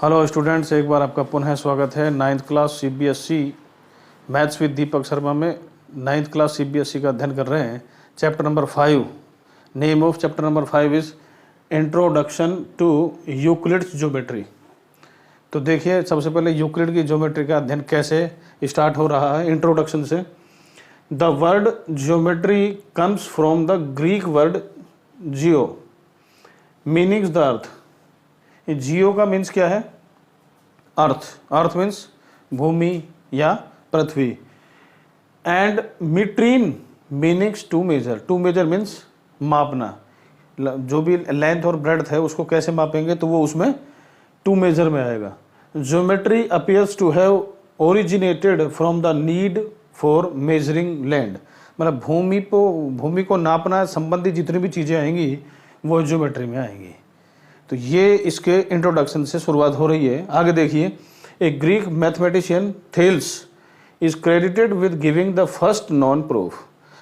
Hello students, एक बार आपका पुनः स्वागत है 9th class CBSE maths with Deepak Sharma में। 9th क्लास सीबीएसई का अध्ययन कर रहे हैं। Chapter number 5, name of chapter number 5 is introduction to Euclid's geometry. तो देखिए, सबसे पहले यूक्लिड की ज्योमेट्री का अध्ययन कैसे स्टार्ट हो रहा है। इंट्रोडक्शन से, the word geometry comes from the Greek word geo meanings the earth. Geo का मीन्स क्या है? अर्थ। अर्थ मीन्स भूमि या पृथ्वी। And metrein meanings to measure. To measure means मापना। जो भी लेंथ और ब्रेड्थ है उसको कैसे मापेंगे तो वो उसमें टू मेजर में आएगा। Geometry appears to have originated from the need for measuring land. मतलब भूमि को नापना संबंधी जितनी भी चीज़ें आएंगी वो ज्योमेट्री में आएंगी। तो ये इसके इंट्रोडक्शन से शुरुआत हो रही है। आगे देखिए, a Greek mathematician Thales is credited with giving the first known proof.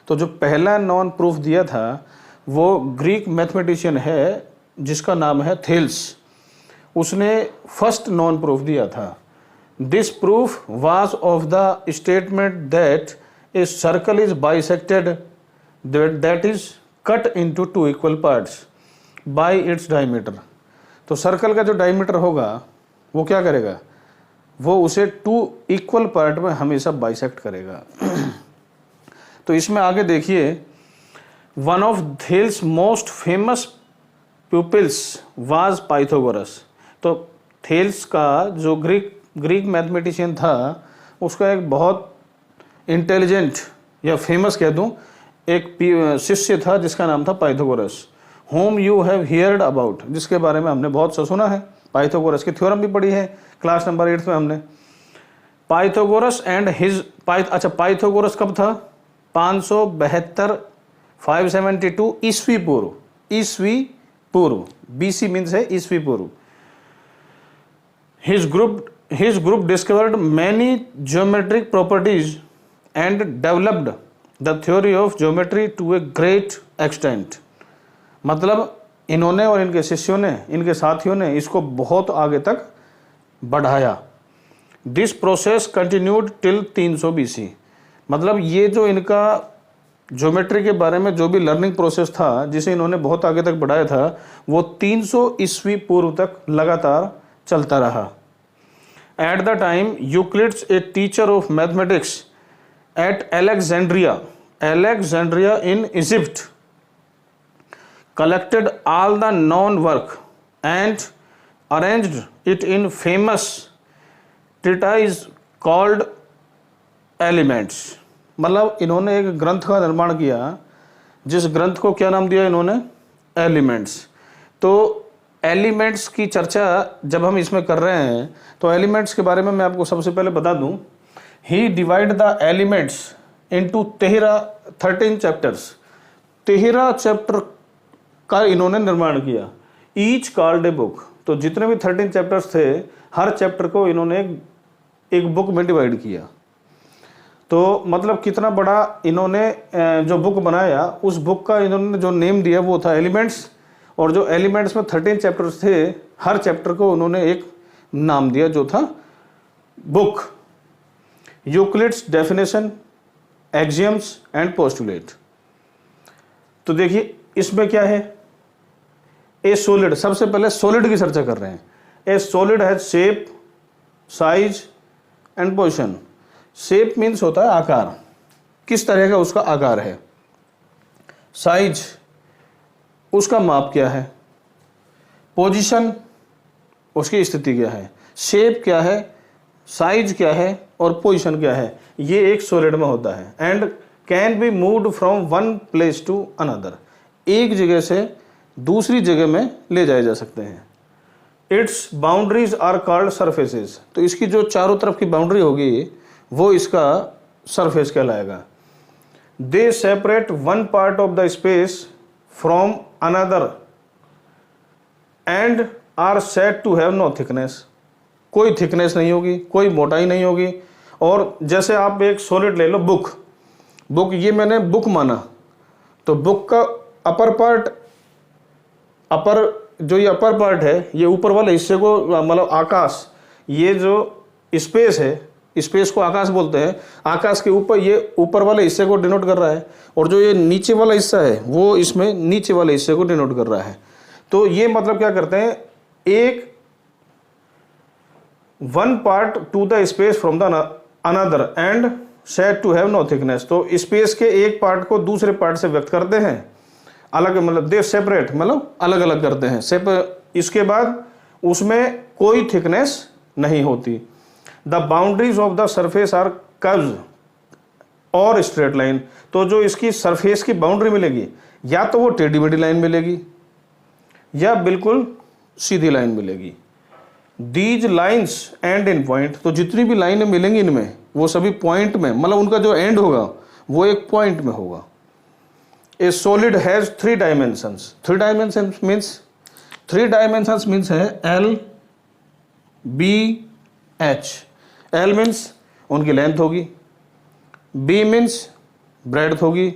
तो जो पहला नॉन प्रूफ दिया था वो ग्रीक मैथमेटिशियन है जिसका नाम है थेल्स। उसने फर्स्ट नॉन प्रूफ दिया था। This proof was of the statement that a circle is bisected that is cut into two equal parts bye its diameter. तो सर्कल का जो डायमीटर होगा वो क्या करेगा? वो उसे टू इक्वल पार्ट में हमेशा बाइसेक्ट करेगा। तो इसमें आगे देखिए, one of Thales most famous pupils was Pythagoras. तो थेल्स का जो ग्रीक मैथमेटिशियन था उसका एक बहुत इंटेलिजेंट या फेमस कह दूं एक शिष्य था जिसका नाम था Pythagoras. Home you have heard about, जिसके बारे में हमने बहुत सा सुना है। पाइथागोरस की थ्योरम भी पढ़ी है क्लास नंबर 8 में हमने। पाइथागोरस एंड हिज पाइथागोरस कब था? 572 572 ईस्वी पूर्व। बीसी मीन्स है ईस्वी पूर्व। His group discovered many geometric properties and developed the theory of geometry to a great extent। मतलब इन्होंने और इनके शिष्यों ने, इनके साथियों ने इसको बहुत आगे तक बढ़ाया। This process continued till 300 BC। मतलब ये जो इनका ज्योमेट्री के बारे में जो भी लर्निंग प्रोसेस था जिसे इन्होंने बहुत आगे तक बढ़ाया था वो 300 ईस्वी पूर्व तक लगातार चलता रहा। At the time Euclid's a teacher of mathematics eight Alexandria in Egypt collected all the known work and arranged it in famous treatise called Elements। मतलब इन्होंने एक ग्रंथ का निर्माण किया जिस ग्रंथ को क्या नाम दिया इन्होंने? एलिमेंट्स। तो एलिमेंट्स की चर्चा जब हम इसमें कर रहे हैं तो एलिमेंट्स के बारे में मैं आपको सबसे पहले बता दूं। He divide the Elements into 13 chapters. 13 chapter का इन्होंने निर्माण किया। Each called a book. तो जितने भी 13 चैप्टर्स थे हर चैप्टर को इन्होंने एक बुक में डिवाइड किया। तो मतलब कितना बड़ा इन्होंने जो बुक बनाया उस बुक का इन्होंने जो नेम दिया वो था एलिमेंट्स। और जो एलिमेंट्स में 13 चैप्टर्स थे हर चैप्टर को उन्होंने एक नाम दिया जो था book. Euclid's definition, axioms and postulate. तो देखिए इसमें क्या है? ए सॉलिड, सबसे पहले सॉलिड की चर्चा कर रहे हैं। ए solid has shape, size and position. Shape means होता है आकार, किस तरह का उसका आकार है। साइज, उसका माप क्या है। पोजीशन, उसकी स्थिति क्या है। शेप क्या है, साइज क्या है और पोजीशन क्या है। ये एक सॉलिड में होता है। And can be moved from one place to another. एक जगह से दूसरी जगह में ले जाए जा सकते हैं। Its boundaries are called surfaces. तो इसकी जो चारों तरफ की बाउंड्री होगी वो इसका सरफेस कहलाएगा। They separate one part of the space from another and are said to have no thickness. कोई थिकनेस नहीं होगी, कोई मोटाई नहीं होगी। और जैसे आप एक सॉलिड ले लो, बुक ये मैंने बुक माना तो बुक का अपर जो ये अपर पार्ट है, ये ऊपर वाले हिस्से को मतलब आकाश, ये जो स्पेस है, स्पेस को आकाश बोलते हैं, आकाश के ऊपर ये ऊपर वाले हिस्से को डिनोट कर रहा है, और जो ये नीचे वाला हिस्सा है वो इसमें नीचे वाले हिस्से को डिनोट कर रहा है। तो ये मतलब क्या करते हैं, एक one part to the space from the another and said to have no thickness. तो स्पेस के एक पार्ट को दूसरे पार्ट से व्यक्त करते हैं, अलग मतलब दे सेपरेट, मतलब अलग अलग करते हैं। इसके बाद उसमें कोई थिकनेस नहीं होती। The boundaries of the surface are curves और स्ट्रेट लाइन। तो जो इसकी सरफेस की बाउंड्री मिलेगी, या तो वो टेढ़ी मेढ़ी लाइन मिलेगी या बिल्कुल सीधी लाइन मिलेगी। These lines and in point. तो जितनी भी लाइनें मिलेंगी इनमें, वो सभी पॉइंट में, मतलब उनका जो एंड होगा वो एक पॉइंट में होगा। A solid has 3 dimensions. 3 dimensions means है L B H. L means उनकी लेंथ होगी, बी मीन्स ब्रेड्थ होगी,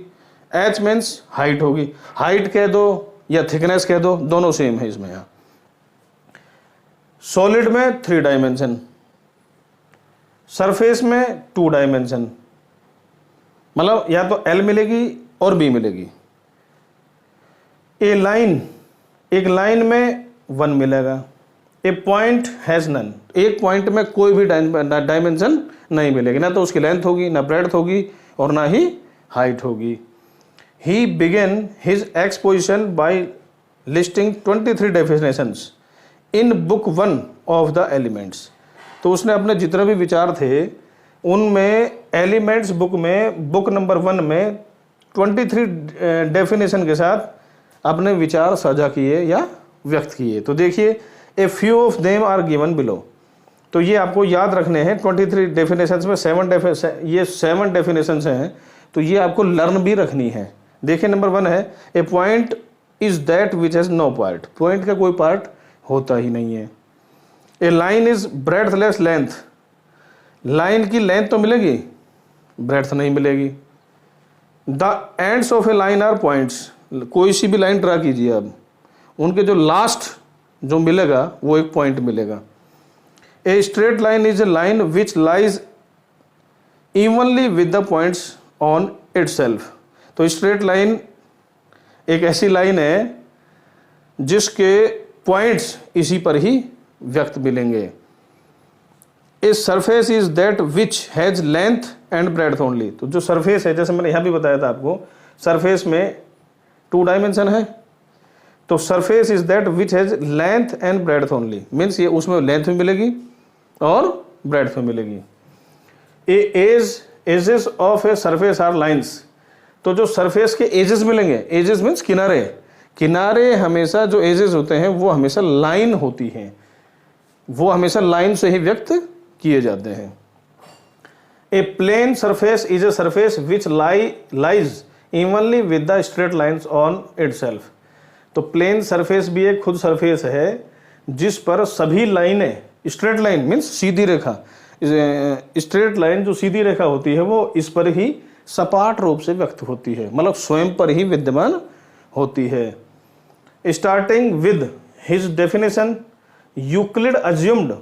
एच मीन्स हाइट होगी। हाइट कह दो या थिकनेस कह दो, दोनों सेम है इसमें। यहाँ सॉलिड में 3 डायमेंशन, सरफेस में 2 डायमेंशन, मतलब या तो एल मिलेगी और बी मिलेगी। ए लाइन, एक लाइन में 1 मिलेगा। ए पॉइंट हैज नन, एक पॉइंट में कोई भी डायमेंशन नहीं मिलेगी, ना तो उसकी लेंथ होगी, ना ब्रेड्थ होगी और ना ही हाइट होगी। He begins his exposition by listing 23 definitions in book 1 of the Elements. तो उसने अपने जितने भी विचार थे उनमें एलिमेंट्स बुक में, बुक नंबर 1 में 23 डेफिनेशन के साथ अपने विचार साझा किए या व्यक्त किए। तो देखिए, a few of them are given below. तो ये आपको याद रखने हैं। 23 डेफिनेशंस में 7 डेफिनेशंस हैं, तो ये आपको लर्न भी रखनी है। देखिए, नंबर 1 है a point is that which has no part. Point का कोई पार्ट होता ही नहीं है। A line is breadthless length. Line की लेंथ तो मिलेगी, ब्रेड्थ नहीं मिलेगी। The ends of a line are points. कोई सी भी लाइन ड्रा कीजिए अब, उनके जो लास्ट जो मिलेगा वो एक पॉइंट मिलेगा। ए straight line is a line which lies evenly with the points on itself. तो स्ट्रेट लाइन एक ऐसी लाइन है जिसके पॉइंट्स इसी पर ही व्यक्त मिलेंगे। A surface is that which has length and breadth only. तो जो सरफेस है, जैसे मैंने यहां भी बताया था आपको, सरफेस में 2 डायमेंशन है। तो surface is that which has length and breadth only, means ये उसमें लेंथ में मिलेगी और ब्रेड्थ में मिलेगी। Edges of a surface are lines. तो जो सरफेस के एजेस मिलेंगे, एजेस मीन्स किनारे, किनारे हमेशा जो एजेस होते हैं वो हमेशा लाइन होती हैं, वो हमेशा लाइन से ही व्यक्त किए जाते हैं। A plane surface is a surface which lies evenly with the straight lines on itself. तो प्लेन सरफेस भी एक खुद सरफेस है जिस पर सभी लाइनें, स्ट्रेट लाइन मीन्स सीधी रेखा, स्ट्रेट लाइन जो सीधी रेखा होती है वो इस पर ही सपाट रूप से व्यक्त होती है, मतलब स्वयं पर ही विद्यमान होती है। Starting with his definition, Euclid assumed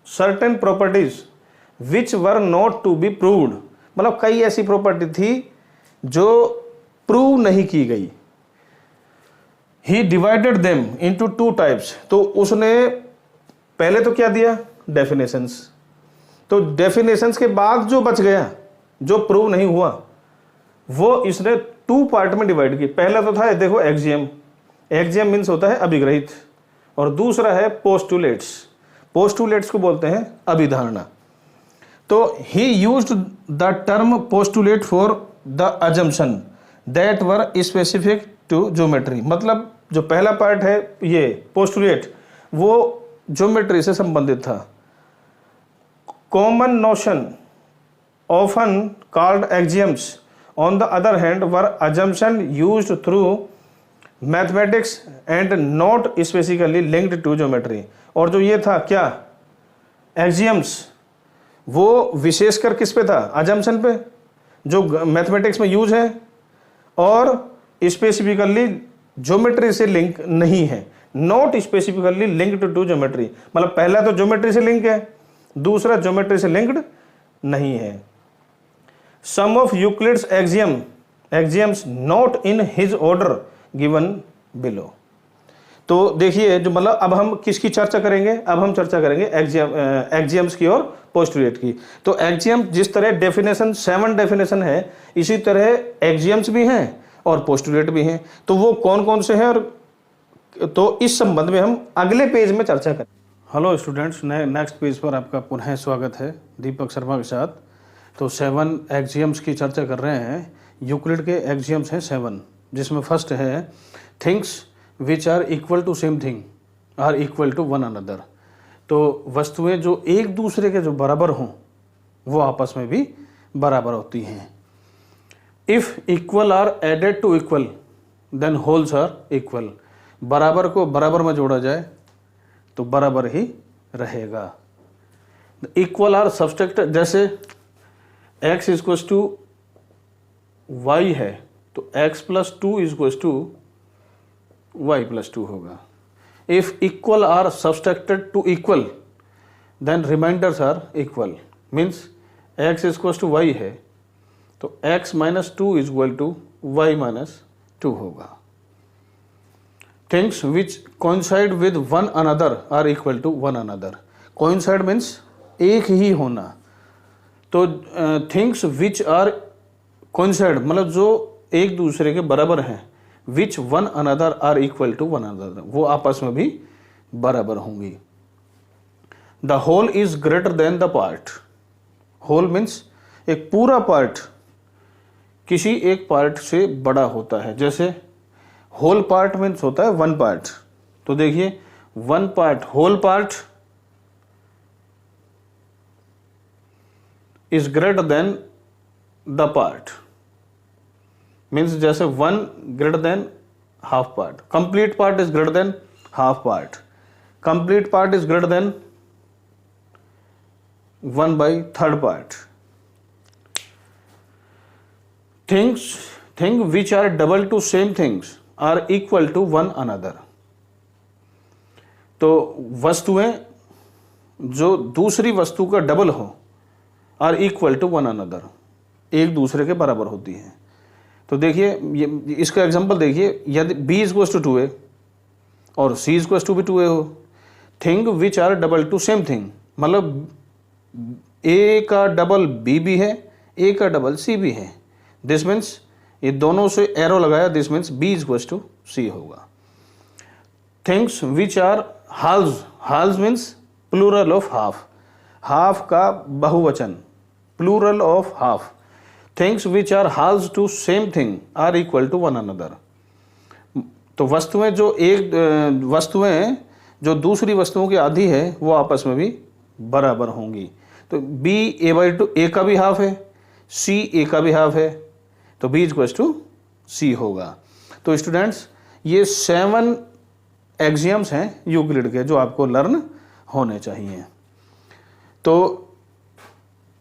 certain properties which were not to be proved. मतलब कई ऐसी प्रॉपर्टी थी जो प्रूव नहीं की गई। ही डिवाइडेड देम इनटू 2 टाइप्स। तो उसने पहले तो क्या दिया, डेफिनेशंस। तो डेफिनेशंस के बाद जो बच गया, जो प्रूव नहीं हुआ, वो इसने 2 पार्ट में डिवाइड की। पहला तो था, देखो, एक्सियम। एक्सियम मीन्स होता है अभिग्रहित, और दूसरा है पोस्टुलेट्स। पोस्टुलेट्स को बोलते हैं अभिधारणा। तो he used the term postulate for the assumption that were specific to geometry. मतलब जो पहला पार्ट है ये पोस्टुलेट, वो ज्योमेट्री से संबंधित था। Common notion often called axioms on the other hand were assumption used through mathematics and not specifically linked to geometry. और जो ये था क्या, एक्सियम्स, वो विशेषकर किस पे था, अजम्पशन पे, जो मैथमेटिक्स में यूज है और स्पेसिफिकली ज्योमेट्री से लिंक नहीं है। Not specifically linked to geometry, मतलब पहला तो ज्योमेट्री से लिंक है, दूसरा ज्योमेट्री से लिंक्ड नहीं है। Some of Euclid's axioms not in his order given below. तो देखिए जो मतलब अब हम किसकी चर्चा करेंगे, अब हम चर्चा करेंगे एक्सियम्स की और पोस्टुलेट की। तो एक्सियम जिस तरह डेफिनेशन 7 डेफिनेशन है, इसी तरह एक्सियम्स भी हैं और पोस्टुलेट भी हैं। तो वो कौन कौन से हैं और तो इस संबंध में हम अगले पेज में चर्चा करें। हेलो स्टूडेंट्स, नेक्स्ट पेज पर आपका पुनः स्वागत है दीपक शर्मा के साथ। तो 7 एक्सियम्स की चर्चा कर रहे हैं। यूक्लिड के एक्सियम्स हैं 7, जिसमें फर्स्ट है things which are equal to same thing are equal to one another. तो वस्तुएं जो एक दूसरे के जो बराबर हों वो आपस में भी बराबर होती हैं। If equal are added to equal then wholes are equal. बराबर को बराबर में जोड़ा जाए तो बराबर ही रहेगा। इक्वल आर सब्सट्रैक्टेड, जैसे x इक्वल टू वाई है तो x plus 2 equal to y plus 2 होगा। If equal are subtracted to equal then remainders are equal, means x equal to y है तो x minus 2 equal to y minus 2 होगा। Things which coincide with one another are equal to one another. Coincide means एक ही होना। तो things which are coincide मतलब जो एक दूसरे के बराबर हैं, which one another are equal to one another, वो आपस में भी बराबर होंगी। The whole is greater than the part. Whole means एक पूरा पार्ट किसी एक पार्ट से बड़ा होता है। जैसे होल पार्ट मीन्स होता है वन पार्ट। तो देखिए one part, whole part is greater than the part, means जैसे one greater than half part. Complete part is greater than half part. Complete part is greater than 1/3 part. Thing which are double to same things are equal to one another. तो वस्तुएं जो दूसरी वस्तु का डबल हो are equal to one another, एक दूसरे के बराबर होती हैं। तो देखिए इसका एग्जांपल देखिए, यदि b इक्वल टू 2a और c इक्वल टू भी 2a हो। Thing which are double to same thing, मतलब a का डबल b भी है, a का डबल c भी है। दिस मीन्स ये दोनों से एरो लगाया, this means b equal to c होगा। Things which are halves, halves means plural of half, half का बहुवचन, plural of half. Things which are halves to same thing are equal to one another. तो वस्तुएं जो दूसरी वस्तुओं की आधी है वो आपस में भी बराबर होंगी। तो b a/2 a का भी हाफ है, c a का भी हाफ है, तो b इक्वल टू c होगा। तो स्टूडेंट्स ये 7 एक्सियम्स हैं यूक्लिड के जो आपको लर्न होने चाहिए। तो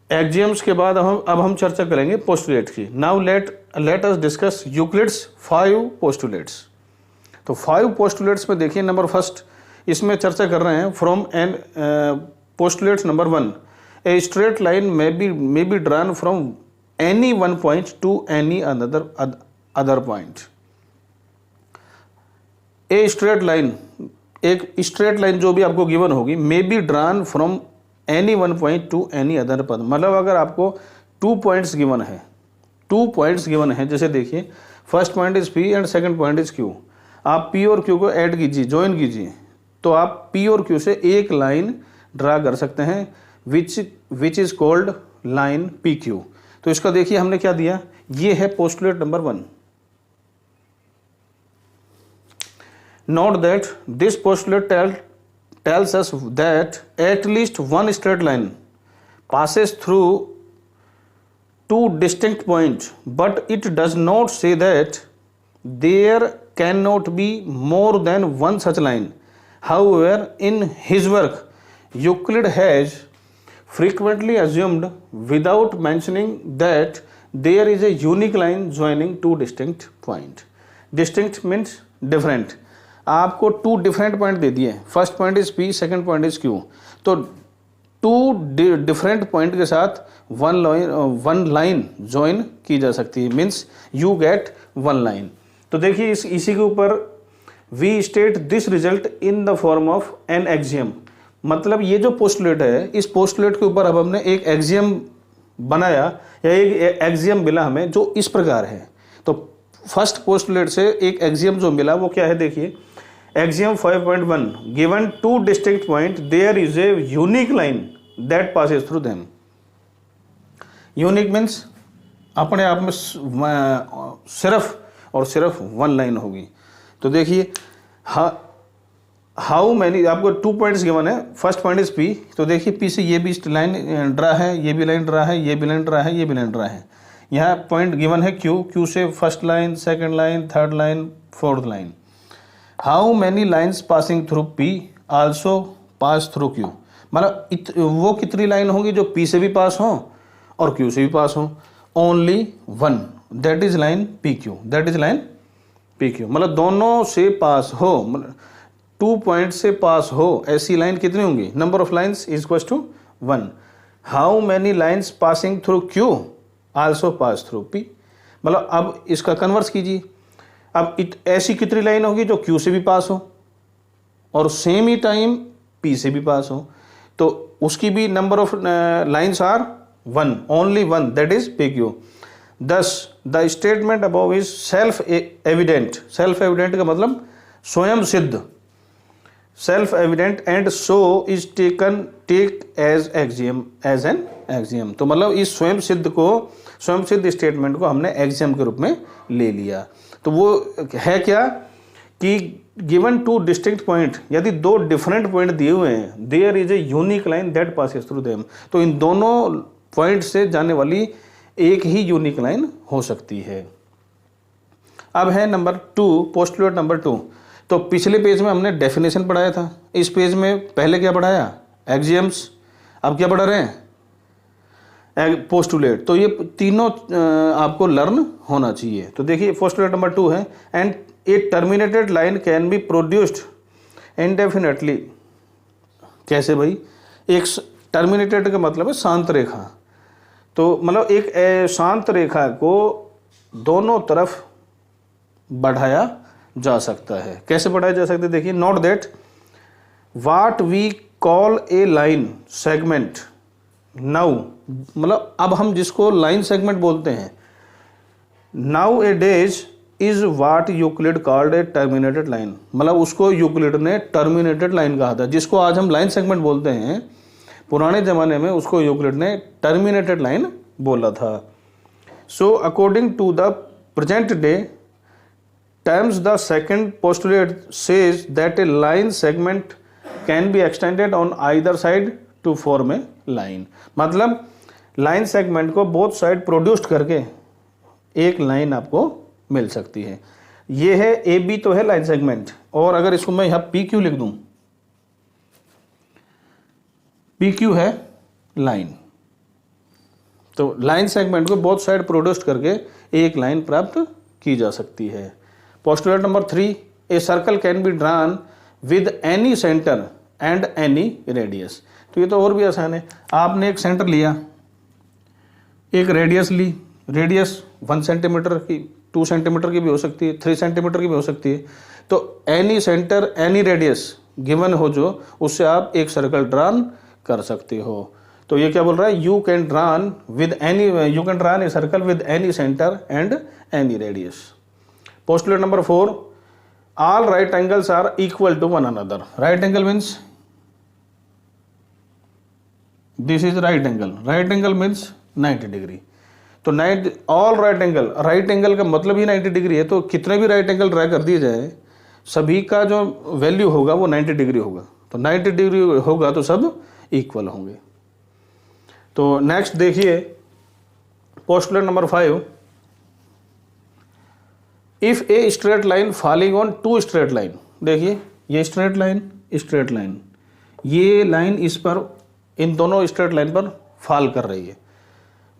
एक्सियम्स के बाद अब हम चर्चा करेंगे पोस्टुलेट की। Now let us discuss Euclid's 5 postulates. तो 5 पोस्टुलेट्स में देखिए नंबर फर्स्ट इसमें चर्चा कर रहे हैं from an postulates number 1, a straight line may be drawn from any one point to any other point. A straight line, एक स्ट्रेट लाइन जो भी आपको गिवन होगी, may be drawn from any one point to any other point. मतलब अगर आपको 2 points given है, 2 points given है, जैसे देखिए first point is P and second point is Q। आप P और Q को ऐड कीजिए, ज्वाइन कीजिए, तो आप P और Q से एक लाइन ड्रा कर सकते हैं which is called line PQ। तो इसका देखिए हमने क्या दिया, ये है postulate number 1। Note that this postulate tells us that at least one straight line passes through 2 distinct points, but it does not say that there cannot be more than one such line. However, in his work, Euclid has frequently assumed without mentioning that there is a unique line joining 2 distinct points. Distinct means different. आपको two different point दे दिए, first point is P, second point is Q, तो two different point के साथ one line join की जा सकती है, means you get one line. तो देखिए इसी के ऊपर we state this result in the form of an axiom, मतलब ये जो पोस्टुलेट है, इस पोस्टुलेट के ऊपर अब हमने एक एक्सियम बनाया या एक एक्सियम मिला हमें जो इस प्रकार है। तो फर्स्ट पोस्टुलेट से एक एक्सियम जो मिला वो क्या है, देखिए axiom 5.1 given two distinct point there is a unique line that passes through them. Unique means अपने आप में सिर्फ और सिर्फ वन लाइन होगी। तो देखिए हाउ मैनी, आपको 2 पॉइंट्स गिवन है, फर्स्ट पॉइंट इज पी, तो देखिए पी से ये भी लाइन ड्रा है, ये भी लाइन ड्रा है, ये भी लाइन ड्रा है, ये भी लाइन ड्रा है। यहाँ पॉइंट गिवन है क्यू, क्यू से first line, second line, third line, fourth line. How many lines passing through P also pass through Q, मतलब वो कितनी लाइन होंगी जो पी से भी पास हो और क्यू से भी पास हो। Only one, that is line P Q, that is line P Q, मतलब दोनों से पास हो, मतलब 2 पॉइंट से पास हो, ऐसी लाइन कितनी होंगी, number of lines is equal to 1। How many lines passing through Q also pass through P, मतलब अब इसका कन्वर्स कीजिए, अब ऐसी कितनी लाइन होगी जो क्यू से भी पास हो और सेम ही टाइम पी से भी पास हो, तो उसकी भी number of lines are 1, only 1, that is P Q. Thus the statement above is self evident, self evident का मतलब स्वयं सिद्ध, self evident and so is take as axiom, as an axiom. तो मतलब इस स्वयं सिद्ध स्टेटमेंट को हमने एक्सियम के रूप में ले लिया। तो वो है क्या कि गिवन टू डिस्टिंक्ट पॉइंट, यदि 2 डिफरेंट पॉइंट दिए हुए हैं, there is a unique line that passes through them, तो इन दोनों पॉइंट से जाने वाली एक ही यूनिक लाइन हो सकती है। अब है नंबर 2, पोस्टुलेट नंबर 2। तो पिछले पेज में हमने डेफिनेशन पढ़ाया था, इस पेज में पहले क्या पढ़ाया, एक्सियम्स, अब क्या पढ़ा रहे हैं, पोस्टुलेट। तो ये तीनों आपको लर्न होना चाहिए। तो देखिए पोस्टुलेट नंबर 2 है, and A terminated line can be produced indefinitely. कैसे भाई, एक टर्मिनेटेड का मतलब है शांत रेखा, तो मतलब एक शांत रेखा को दोनों तरफ बढ़ाया जा सकता है। कैसे बढ़ाया जा सकता है, देखिए note that what we call a line segment now, मतलब अब हम जिसको लाइन सेगमेंट बोलते हैं, nowadays is what Euclid called a terminated line, मतलब उसको यूक्लिड ने टर्मिनेटेड लाइन कहा था। जिसको आज हम लाइन सेगमेंट बोलते हैं, पुराने जमाने में उसको यूक्लिड ने टर्मिनेटेड लाइन बोला था। So according to the present day terms, the second postulate says that a line segment can be extended on either side to form a line, मतलब लाइन सेगमेंट को बोथ साइड प्रोड्यूस्ड करके एक line आपको मिल सकती है। ये है A B, तो है लाइन सेगमेंट, और अगर इसको मैं यहाँ पी क्यू लिख दूं, पी क्यू है लाइन, तो लाइन सेगमेंट को बोथ साइड प्रोड्यूस्ड करके एक लाइन प्राप्त की जा सकती है। Postulate number 3, a circle can be drawn with any centre and any radius. तो ये तो और भी आसान है, आपने एक सेंटर लिया, एक रेडियस ली, रेडियस 1 सेंटीमीटर की, 2 सेंटीमीटर की भी हो सकती है, 3 सेंटीमीटर की भी हो सकती है। तो any centre any radius given हो जो, उससे आप एक सर्कल ड्रॉन कर सकते हो। तो ये क्या बोल रहा है, you can drawn a circle with any centre and any radius. Postulate number 4, all right angles are equal to one another. Right angle means this is right angle. Right angle means 90 degree. तो all right angle का मतलब ही 90 degree है। तो कितने भी right angle draw कर दिए जाए, सभी का जो वैल्यू होगा वो 90 डिग्री होगा। तो 90 डिग्री होगा तो सब इक्वल होंगे। तो नेक्स्ट देखिए postulate number 5, if A straight line falling on 2 straight line, देखिए ये स्ट्रेट लाइन, ये लाइन इस पर, इन दोनों स्ट्रेट लाइन पर फॉल कर रही है,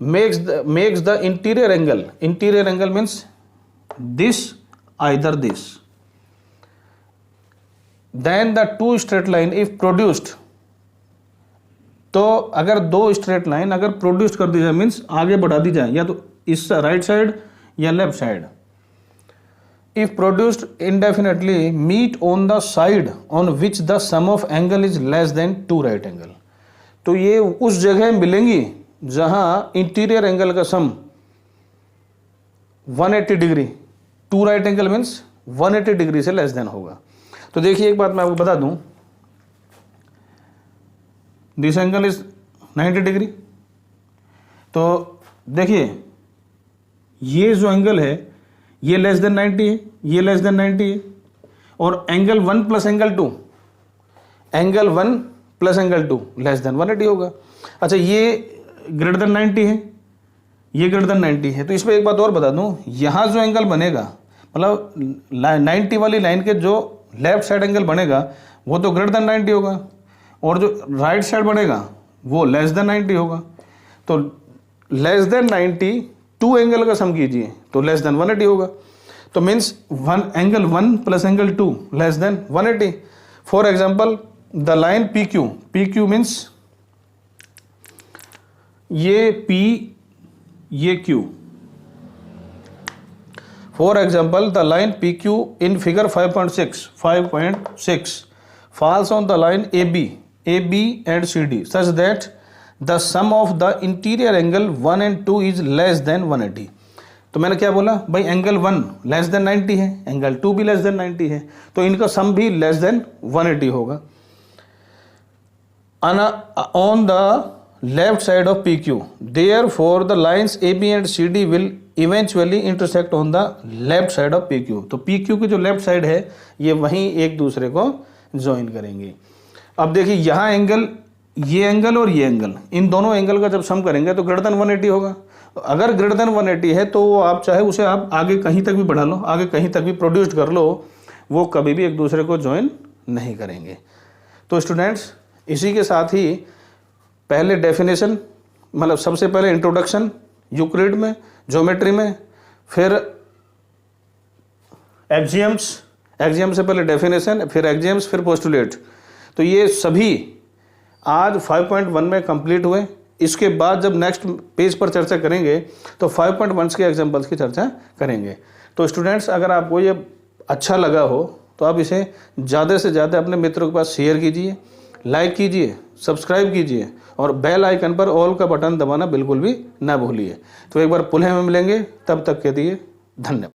makes the interior angle means this either this, then the two straight line if produced, तो अगर दो स्ट्रेट लाइन अगर प्रोड्यूस कर दी जाए मीन्स आगे बढ़ा दी जाए, या तो इस राइट साइड या left side, if produced indefinitely meet on the side on which the sum of angle is less than two right angle, तो ये उस जगह मिलेंगी जहां इंटीरियर एंगल का sum 180 degree, two right angle means 180 degree से less than होगा। तो देखिए एक बात मैं आपको बता दूं, दिस एंगल इज 90 डिग्री, तो देखिए ये जो एंगल है ये लेस देन 90 है, ये लेस देन 90 है, और angle 1 plus angle 2, angle 1 plus angle 2 less than 180 होगा। अच्छा ये ग्रेटर देन 90 है, ये ग्रेटर देन 90 है, तो इस पर एक बात और बता दूं, यहाँ जो एंगल बनेगा मतलब 90 वाली लाइन के जो लेफ्ट साइड एंगल बनेगा वो तो ग्रेटर देन 90 होगा, और जो राइट साइड बनेगा वो लेस देन 90 होगा। तो लेस देन 90 टू एंगल का सम कीजिए तो लेस देन 180 होगा, तो means angle 1 plus angle 2 less than 180। For example the line P Q means ये P ये Q। For example the line PQ in figure 5.6 falls on the line AB and CD such that the sum of the interior angle 1 and 2 is less than 180। तो मैंने क्या बोला भाई, angle 1 less than 90 है, angle 2 भी less than 90 है, तो इनका सम भी लेस देन 180 होगा। On the left side of PQ therefore the lines AB and CD will eventually intersect on the left side of PQ। तो PQ की जो लेफ्ट साइड है ये वहीं एक दूसरे को ज्वाइन करेंगे। अब देखिए यहाँ एंगल, ये एंगल और ये एंगल, इन दोनों एंगल का जब सम करेंगे तो ग्रेटर देन 180 होगा। अगर ग्रेटर देन 180 है तो वो आप चाहे उसे आप आगे कहीं तक भी बढ़ा लो, आगे कहीं तक भी प्रोड्यूस कर लो, वो कभी भी एक दूसरे को ज्वाइन नहीं करेंगे। तो स्टूडेंट्स इसी के साथ ही पहले डेफिनेशन मतलब सबसे पहले इंट्रोडक्शन यूक्लिड में, ज्योमेट्री में, फिर एक्सियम्स, एक्सियम से पहले डेफिनेशन, फिर एक्सियम्स, फिर पोस्टुलेट, तो ये सभी आज 5.1 में कंप्लीट हुए। इसके बाद जब नेक्स्ट पेज पर चर्चा करेंगे तो 5.1 के एग्जाम्पल्स की चर्चा करेंगे। तो स्टूडेंट्स अगर आपको ये अच्छा लगा हो तो आप इसे ज़्यादा से ज़्यादा अपने मित्रों के पास शेयर कीजिए, लाइक कीजिए, सब्सक्राइब कीजिए और बेल आइकन पर ऑल का बटन दबाना बिल्कुल भी ना भूलिए। तो एक बार पुनः में मिलेंगे, तब तक के लिए धन्यवाद।